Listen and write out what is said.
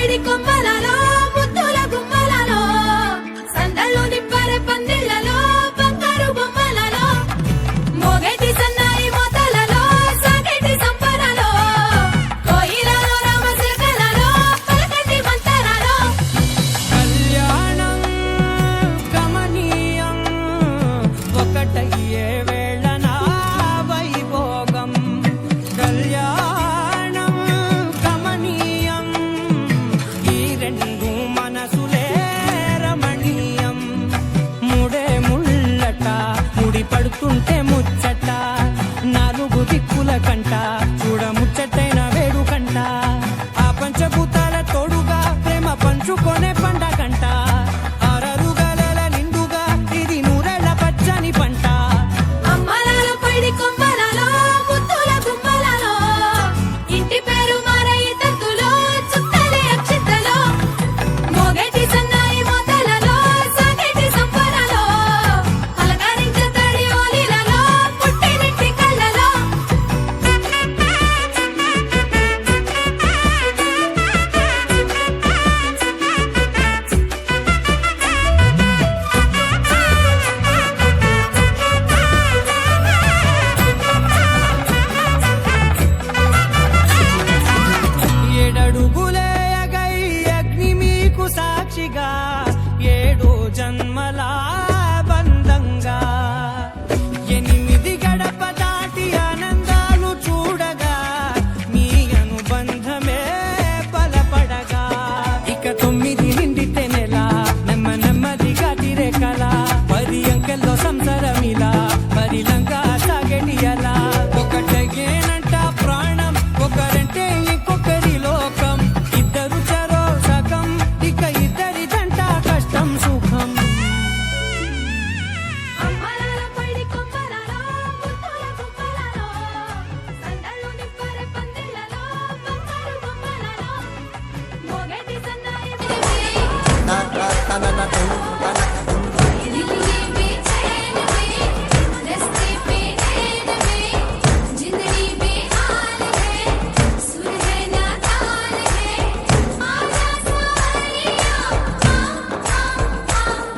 పైడి కొమ్మలలో ముద్దుల గుమ్మలలో సందళ్ళు నింపరే పందిళ్లలో బంగారు బొమ్మలలో మోగేటి సన్నాయి మోతలలో సాగేటి సంపరలో కోయిలలో రామశిల్కలలో పలకటి మంతరాలో కళ్యాణం గమనీయం ఒకటయ్యే వేళన వైభోగం కళ్యాణం గమనీయం ఈ రెండు మనసులే రమణీయం ముడే ముళ్ళట ముడి పడుతుంటే ముచ్చట నాలుగు దిక్కుల కంట చూడ ముచ్చటైన వేడుకంట ఆ పంచభూతాల తోడుగా ప్రేమ పంచుకొనే పండగంట ఆరరుగలల నిండుగా ఇది నూరెళ్ళ పచ్చని పంట అమ్మలాలో పైడి కొమ్మలలో ముద్దుల గుమ్మలలో ఇంటి పేరు మారయి తంతులో చుట్టలే అక్షింతలో మోగేటి సన్నాయి మోతలలో సాగేటి సంపరలో అలకరించే తడి ఓలిలలో పుట్టినింటి కళ్ళలో ఏడడుగులే అగై అగ్ని మీకు సాక్షిగా ఏడు జన్మల బంధంగా ఎనిమిది గడప దాటి ఆనందాలు చూడగా మీ అనుబంధమే బలపడగా ఇక 9 నిండితే నెల నెమ్మదిగా తిరే కల 10 అంకెల్లో సంసారమిలా పరిలంక